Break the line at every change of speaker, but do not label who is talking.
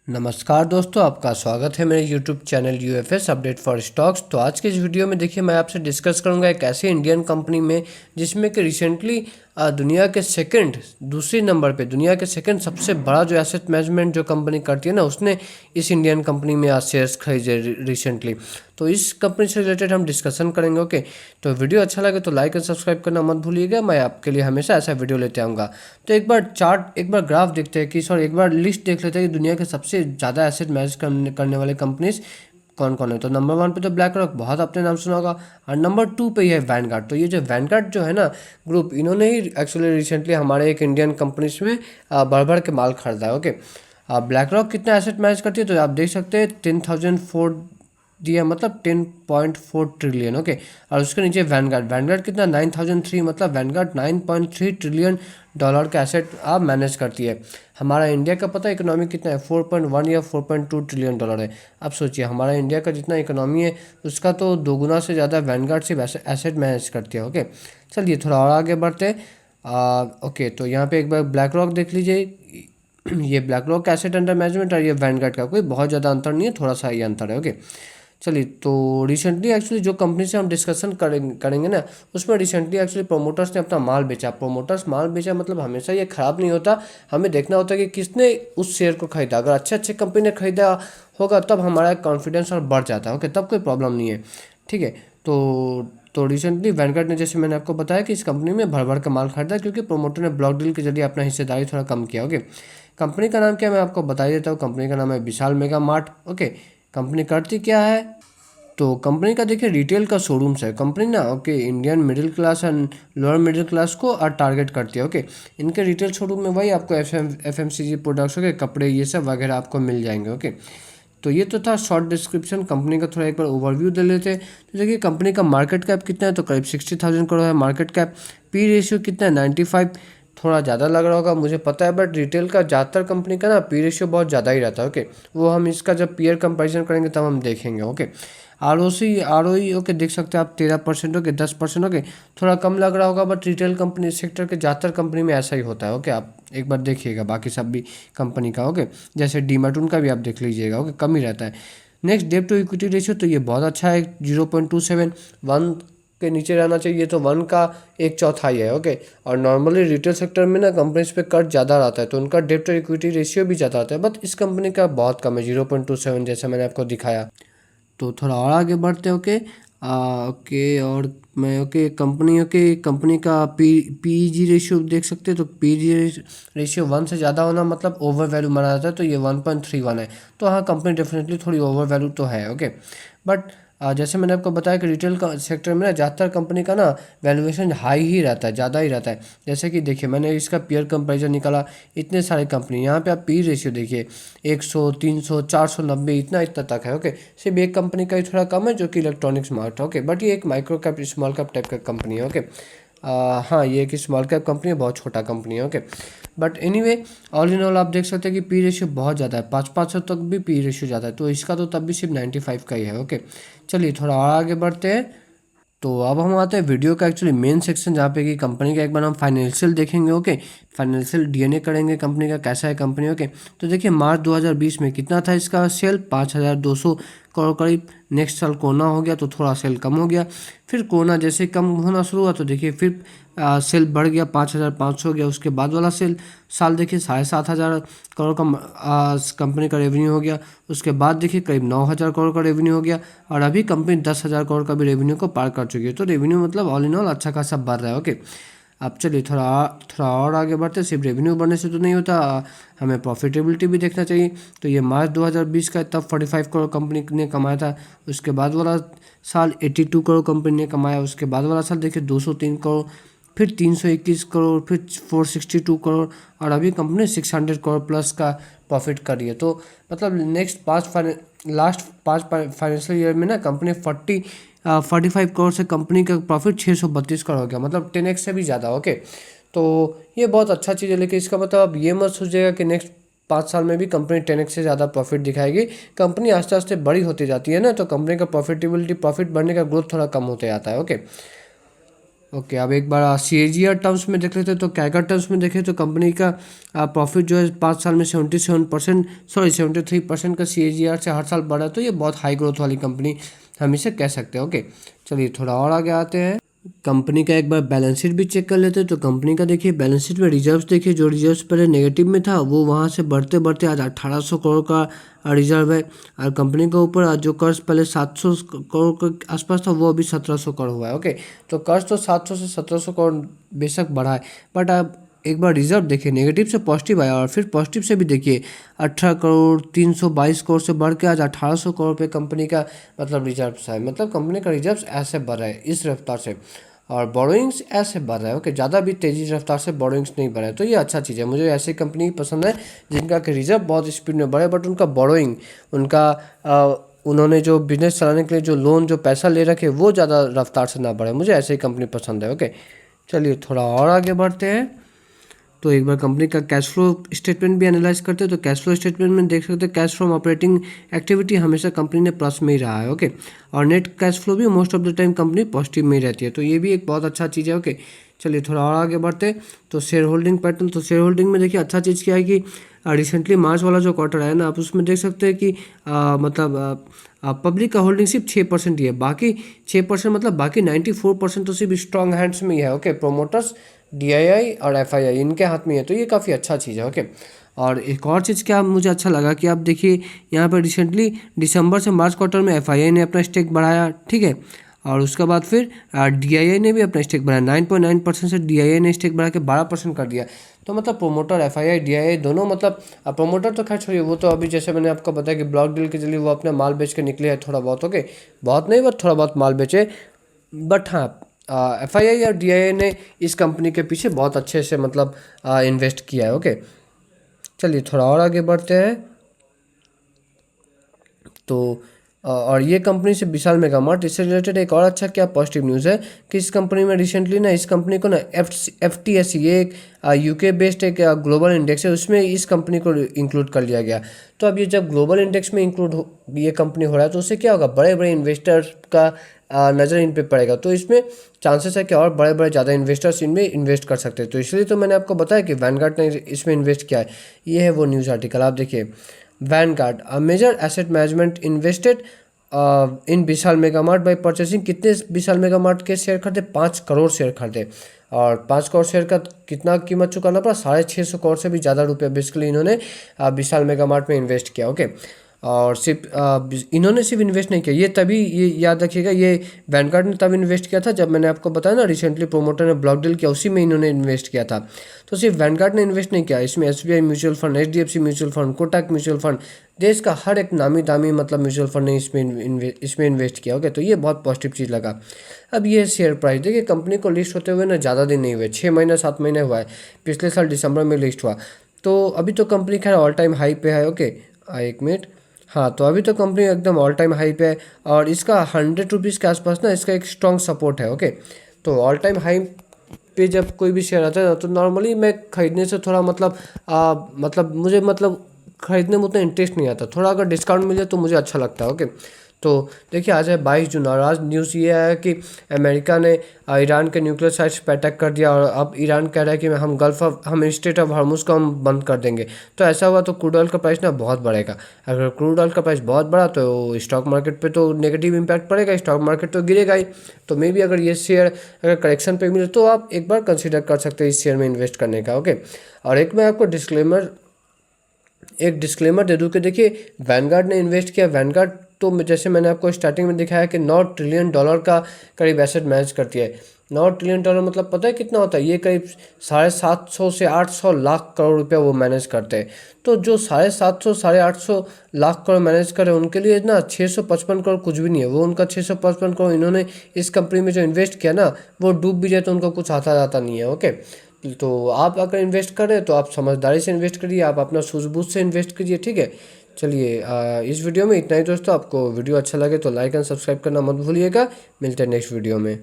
नमस्कार दोस्तों, आपका स्वागत है मेरे YouTube channel UFS update for stocks. तो आज के इस वीडियो में देखिए मैं आपसे डिस्कस करूंगा एक ऐसे इंडियन कंपनी में जिसमें कि रिसेंटली दुनिया के दूसरे नंबर पे दुनिया के सेकंड सबसे बड़ा जो एसेट मैनेजमेंट जो कंपनी करती है ना, उसने इस इंडियन कंपनी में आज शेयर्स खरीदे रिसेंटली। तो इस कंपनी से रिलेटेड हम डिस्कशन करेंगे। ओके, तो वीडियो अच्छा लगे तो लाइक एंड सब्सक्राइब करना मत भूलिएगा। मैं आपके लिए हमेशा ऐसा वीडियो लेते आऊँगा। तो एक बार ग्राफ देखते हैं कि एक बार लिस्ट देख लेते हैं कि दुनिया के सबसे ज़्यादा एसेट मैनेज करने वाले कंपनीज कौन कौन है। तो नंबर 1 पे तो ब्लैक रॉक, बहुत आपने नाम सुना होगा, और नंबर 2 पे ही है वैनगार्ड। तो ये जो वैनगार्ड जो है ना ग्रुप, इन्होंने ही एक्चुअली रिसेंटली हमारे एक इंडियन कंपनीज में बढ़ बढ़ के माल खरीदा है। ओके, ब्लैक रॉक कितना एसेट मैनेज करती है तो आप देख सकते हैं 10,004 दिया, मतलब 10.4 ट्रिलियन। ओके, और उसके नीचे वैनगार्ड कितना 9,003, मतलब वैनगार्ड 9.3 ट्रिलियन डॉलर का एसेट आप मैनेज करती है। हमारा इंडिया का पता है इकोनॉमी कितना है, 4.1 या 4.2 ट्रिलियन डॉलर है। अब सोचिए हमारा इंडिया का जितना इकोनॉमी है उसका तो दोगुना से ज़्यादा वैनगार्ड सिर्फ एसेट मैनेज करती है। ओके, चलिए थोड़ा और आगे बढ़ते हैं। ओके, तो यहाँ पे एक बार ब्लैक रॉक देख लीजिए। ये ब्लैक रॉक का एसेट अंडर मैनेजमेंट और ये वैनगार्ड का कोई बहुत ज़्यादा अंतर नहीं है, थोड़ा सा ही अंतर है। ओके, चलिए तो रिसेंटली एक्चुअली जो कंपनी से हम डिस्कशन करेंगे ना, उसमें रिसेंटली एक्चुअली प्रोमोटर्स ने अपना माल बेचा। प्रोमोटर्स माल बेचा मतलब हमेशा ये खराब नहीं होता, हमें देखना होता है कि किसने उस शेयर को खरीदा। अगर अच्छे कंपनी ने खरीदा होगा तब हमारा कॉन्फिडेंस और बढ़ जाता है। ओके, तब कोई प्रॉब्लम नहीं है। ठीक है, तो रिसेंटली वैनगार्ड ने, जैसे मैंने आपको बताया, कि इस कंपनी में भर भर का माल खरीदा क्योंकि प्रोमोटर ने ब्लॉक डील के जरिए अपना हिस्सेदारी थोड़ा कम किया। ओके, कंपनी का नाम क्या है मैं आपको बता ही देता हूँ। कंपनी का नाम है विशाल मेगा मार्ट। ओके, कंपनी करती क्या है तो कंपनी का देखिए रिटेल का शोरूम्स है। कंपनी ना okay Indian middle class and lower middle class को टारगेट करती है। ओके, इनके रिटेल शोरूम में वही आपको एफएमसीजी प्रोडक्ट्स के कपड़े ये सब वगैरह आपको मिल जाएंगे। ओके, तो ये तो था शॉर्ट डिस्क्रिप्शन कंपनी का। थोड़ा एक बार ओवरव्यू दे लेते हैं। तो देखिए कंपनी का मार्केट कैप कितना है तो करीब 60,000 करोड़ है मार्केट कैप। पी रेशियो कितना है 95। थोड़ा ज़्यादा लग रहा होगा मुझे पता है, बट रिटेल का ज़्यादातर कंपनी का ना पी रेशियो बहुत ज़्यादा ही रहता है। ओके, वो हम इसका जब पीयर कंपैरिजन करेंगे तब हम देखेंगे। ओके, आर ओ ई ओके देख सकते हैं आप 13%। ओके, 10%। ओके, थोड़ा कम लग रहा होगा, बट रिटेल कंपनी सेक्टर के ज़्यादातर कंपनी में ऐसा ही होता है। ओके, आप एक बार देखिएगा बाकी सब भी कंपनी का। ओके, जैसे डीमैट उनका भी आप देख लीजिएगा। ओके, कम ही रहता है। Next debt to equity ratio, तो ये बहुत अच्छा है 0.27। 1 के नीचे रहना चाहिए, तो 1 का 1/4 है। ओके, और नॉर्मली रिटेल सेक्टर में ना कंपनीज पे कट ज़्यादा आता है तो उनका डेट टू इक्विटी रेशियो भी ज़्यादा आता है, बट इस कंपनी का बहुत कम है 0.27, जैसा मैंने आपको दिखाया। तो थोड़ा और आगे बढ़ते हैं। ओके, ओके, और मैं कंपनी का पी जी रेशियो देख सकते हैं। तो पी जी रेशियो 1 से ज़्यादा होना मतलब ओवर वैल्यू माना जाता है, तो ये 1.31 है। तो हाँ, कंपनी डेफिनेटली थोड़ी ओवर वैल्यू तो है। ओके, बट जैसे मैंने आपको बताया कि रिटेल का सेक्टर में ना ज़्यादातर कंपनी का ना वैल्यूएशन हाई ही रहता है, ज़्यादा ही रहता है। जैसे कि देखिए मैंने इसका पीयर कंपैरिजन निकाला, इतने सारे कंपनी, यहाँ पे आप पी रेशियो देखिए 100, 300, 490, इतना तक है। ओके, सिर्फ एक कंपनी का ही थोड़ा कम है जो कि इलेक्ट्रॉनिक्स मार्ट है। ओके, बट ये एक micro cap small cap type का कंपनी है। ओके, हाँ, ये एक स्मॉल कैप कंपनी है, बहुत छोटा कंपनी है। Okay, but anyway all in all आप देख सकते हैं कि पी रेशियो बहुत ज़्यादा है, 500 तक भी पी रेशियो ज़्यादा है, तो इसका तो तब भी सिर्फ 95 का ही है। ओके, चलिए थोड़ा और आगे बढ़ते हैं। तो अब हम आते हैं वीडियो का एक्चुअली मेन सेक्शन, जहाँ पे कि कंपनी का एक बार हम फाइनेंशियल देखेंगे। ओके, फाइनेंशियल डीएनए करेंगे कंपनी का, कैसा है कंपनी। ओके, तो देखिए मार्च 2020 में कितना था इसका सेल, 5,200 करोड़ करीब। नेक्स्ट साल कोरोना हो गया तो थोड़ा सेल कम हो गया, फिर कोरोना जैसे कम होना शुरू हुआ तो देखिए फिर सेल बढ़ गया, 5,500 हो गया। उसके बाद वाला साल देखिए 7,500 करोड़ का कंपनी का रेवेन्यू हो गया। उसके बाद देखिए करीब 9,000 करोड़ का रेवेन्यू हो गया, और अभी कंपनी 10,000 करोड़ का भी रेवेन्यू को पार कर चुकी है। तो रेवेन्यू मतलब ऑल इन ऑल अच्छा खासा बढ़ रहा है। ओके, अब चलिए थोड़ा और आगे बढ़ते हैं। सिर्फ रेवेन्यू बढ़ने से तो नहीं होता, हमें प्रॉफिटेबिलिटी भी देखना चाहिए। तो ये मार्च 2020 का तब 45 करोड़ कंपनी ने कमाया था। उसके बाद वाला साल 82 करोड़ कंपनी ने कमाया। उसके बाद वाला साल देखिए 203 करोड़, फिर 321 करोड़, फिर 462 करोड़, और अभी कंपनी 600 करोड़ प्लस का प्रॉफिट कर रही है। तो मतलब लास्ट 5 फाइनेंशियल ईयर में ना कंपनी 45 करोड़ से कंपनी का प्रॉफिट 632 करोड़ हो गया, मतलब 10x से भी ज़्यादा। ओके, तो ये बहुत अच्छा चीज़ है, लेकिन इसका मतलब आप ये मत सोचिएगा कि नेक्स्ट 5 साल में भी कंपनी 10x से ज़्यादा प्रॉफिट दिखाएगी। कंपनी आस्ते आस्ते बड़ी होती जाती है ना, तो कंपनी का प्रॉफिट बढ़ने का ग्रोथ थोड़ा कम होते जाता है। ओके, ओके, अब एक बार CAGR टर्म्स में देख लेते हैं। तो कैगर टर्म्स में देखें तो कंपनी का प्रॉफिट जो है 5 साल में 77%, सॉरी 73% का CAGR से हर साल बढ़ा है। तो ये बहुत हाई ग्रोथ वाली कंपनी हम इसे कह सकते हैं। ओके, चलिए थोड़ा और आगे आते हैं। कंपनी का एक बार बैलेंस शीट भी चेक कर लेते हैं। तो कंपनी का देखिए बैलेंस शीट में रिजर्व्स देखिए, जो रिजर्व्स पहले नेगेटिव में था वो वहाँ से बढ़ते बढ़ते आज 1800 करोड़ का रिजर्व है। और कंपनी के ऊपर जो कर्ज पहले 700 करोड़ के आसपास था वो अभी 1700 करोड़ हुआ है। ओके, तो कर्ज तो 700 से 1700 करोड़ बेशक बढ़ा है, बट आप एक बार रिजर्व देखिए, नेगेटिव से पॉजिटिव आया और फिर पॉजिटिव से भी देखिए 18 करोड़ 322 करोड़ से बढ़ के आज 1800 करोड़ पे कंपनी का मतलब रिजर्व है। मतलब कंपनी का रिजर्व ऐसे बढ़ रहा है इस रफ्तार से, और बोरोइंग्स ऐसे बढ़ रहा है। ओके, ज़्यादा भी तेज़ी रफ्तार से बोरोइंग्स नहीं बढ़ रहा है। तो ये अच्छा चीज़ है, मुझे ऐसी कंपनी पसंद है जिनका कि रिजर्व बहुत स्पीड में बढ़े, बट उनका बोरोइंग, उनका उन्होंने जो बिजनेस चलाने के लिए जो लोन जो पैसा ले रखे वो ज़्यादा रफ्तार से ना बढ़े। मुझे ऐसी कंपनी पसंद है। ओके, चलिए थोड़ा और आगे बढ़ते हैं। तो एक बार कंपनी का कैश फ्लो स्टेटमेंट भी एनालाइज करते हैं। तो कैश फ्लो स्टेटमेंट में देख सकते हैं कैश फ्रॉम ऑपरेटिंग एक्टिविटी हमेशा कंपनी ने प्लस में ही रहा है। ओके, और नेट कैश फ्लो भी most of the time company positive में ही रहती है। तो ये भी एक बहुत अच्छा चीज़ है। ओके, चलिए थोड़ा और आगे बढ़ते हैं। तो शेयर होल्डिंग पैटर्न, तो शेयर होल्डिंग में देखिए अच्छा चीज़ क्या है कि रिसेंटली मार्च वाला जो क्वार्टर है ना, आप उसमें देख सकते हैं कि मतलब पब्लिक का होल्डिंग सिर्फ 6% ही है। बाकी 6% मतलब बाकी 94% तो सिर्फ स्ट्रॉन्ग हैंड्स में ही है। ओके, प्रोमोटर्स, DII और FII इनके हाथ में है। तो ये काफ़ी अच्छा चीज़ है। ओके, और एक और चीज़ क्या मुझे अच्छा लगा कि आप देखिए यहाँ पर रिसेंटली दिसंबर से मार्च क्वार्टर में FII ने अपना स्टेक बढ़ाया, ठीक है, और उसके बाद फिर DII ने भी अपना स्टेक बढ़ाया। 9.9% से DII ने स्टेक बढ़ा के 12% कर दिया। तो मतलब प्रोमोटर FII DII दोनों, मतलब प्रोमोटर तो खैर छोड़िए, वो तो अभी जैसे मैंने आपको बताया कि ब्लॉक डील के जरिए वो अपने माल बेच के निकले हैं थोड़ा बहुत। ओके, बहुत नहीं बट थोड़ा बहुत माल बेचे, बट हाँ FII और DII ने इस कंपनी के पीछे बहुत अच्छे से मतलब इन्वेस्ट किया है। ओके, चलिए थोड़ा और आगे बढ़ते हैं। तो और ये कंपनी से विशाल मेगा मार्ट, इससे रिलेटेड एक और अच्छा क्या पॉजिटिव न्यूज़ है कि इस कंपनी में रिसेंटली ना इस कंपनी को ना FTSE, ये एक UK बेस्ड एक ग्लोबल इंडेक्स है, उसमें इस कंपनी को इंक्लूड कर लिया गया। तो अब ये जब ग्लोबल इंडेक्स में इंक्लूड ये कंपनी हो रहा है तो उससे क्या होगा, बड़े बड़े इन्वेस्टर्स का नज़र इन पे पड़ेगा। तो इसमें चांसेस है कि और बड़े बड़े ज़्यादा इन्वेस्टर्स इनमें इन्वेस्ट कर सकते हैं। तो इसलिए तो मैंने आपको बताया कि वैनगार्ड ने इसमें इन्वेस्ट किया है। ये है वो न्यूज़ आर्टिकल, आप देखिए। Vanguard, a major asset management invested in Vishal Mega Mart by purchasing, कितने विशाल मेगा मार्ट के शेयर खरीदे, 5 करोड़ शेयर खरीदे। और 5 करोड़ शेयर का कितना कीमत चुकाना पड़ा, 650 करोड़ से भी ज़्यादा रुपये बेसिकली इन्होंने विशाल मेगा मार्ट में इन्वेस्ट किया। ओके, और सिर्फ इन्होंने सिर्फ इन्वेस्ट नहीं किया, ये तभी, ये याद रखिएगा, ये वैनगार्ड ने तब इन्वेस्ट किया था जब मैंने आपको बताया ना रिसेंटली प्रोमोटर ने ब्लॉक डील किया, उसी में इन्होंने इन्वेस्ट किया था। तो सिर्फ वैनगार्ड ने इन्वेस्ट नहीं किया, इसमें SBI mutual fund, HDFC mutual fund, Kotak mutual fund, देश का हर एक नामी दामी मतलब म्यूचुअल फंड ने इसमें इन्वेस्ट किया। ओके, तो ये बहुत पॉजिटिव चीज़ लगा। अब ये शेयर प्राइस देखिए, कंपनी को लिस्ट होते हुए ना ज़्यादा दिन नहीं हुए, 6 महीने 7 महीने हुआ है, पिछले साल दिसंबर में लिस्ट हुआ। तो अभी तो कंपनी खैर ऑल टाइम हाई पे है। ओके, एक मिनट, हाँ, तो अभी तो कंपनी एकदम ऑल टाइम हाई पे है और इसका 100 रुपीज़ के आसपास ना इसका एक स्ट्रॉन्ग सपोर्ट है। ओके, तो ऑल टाइम हाई पे जब कोई भी शेयर आता है ना तो नॉर्मली मैं खरीदने से थोड़ा मतलब मुझे मतलब खरीदने में उतना इंटरेस्ट नहीं आता, थोड़ा अगर डिस्काउंट मिले तो मुझे अच्छा लगता है। ओके, तो देखिए आज है 22 जून और आज न्यूज़ ये है कि अमेरिका ने ईरान के न्यूक्लियर साइट्स पर अटैक कर दिया और अब ईरान कह रहा है कि हम स्टेट ऑफ हॉर्मुज़ को हम बंद कर देंगे। तो ऐसा हुआ तो क्रूड ऑयल का प्राइस ना बहुत बढ़ेगा। अगर क्रूड ऑयल का प्राइस बहुत बढ़ा तो स्टॉक मार्केट पे तो नेगेटिव इम्पैक्ट पड़ेगा, स्टॉक मार्केट तो गिरेगा ही। तो मे भी अगर ये शेयर अगर करेक्शन पे मिले तो आप एक बार कंसिडर कर सकते हैं इस शेयर में इन्वेस्ट करने का। ओके, और एक मैं आपको डिस्क्लेमर दे दूं कि देखिए वैनगार्ड ने इन्वेस्ट किया। वैनगार्ड तो जैसे मैंने आपको स्टार्टिंग में दिखाया कि $9 ट्रिलियन का करीब एसेट मैनेज करती है। $9 ट्रिलियन मतलब पता है कितना होता है, ये करीब 750 से 800 लाख करोड़ रुपया वो मैनेज करते हैं। तो जो 750 से 850 लाख करोड़ मैनेज करे उनके लिए ना 655 करोड़ कुछ भी नहीं है। वो उनका 655 करोड़ इन्होंने इस कंपनी में जो इन्वेस्ट किया ना, वो डूब भी जाए तो उनको कुछ आता जाता नहीं है। ओके, तो आप अगर इन्वेस्ट करें तो आप समझदारी से इन्वेस्ट करिए, आप अपना सूझबूझ से इन्वेस्ट कीजिए। ठीक है, चलिए इस वीडियो में इतना ही दोस्तों। आपको वीडियो अच्छा लगे तो लाइक एंड सब्सक्राइब करना मत भूलिएगा। मिलते हैं नेक्स्ट वीडियो में।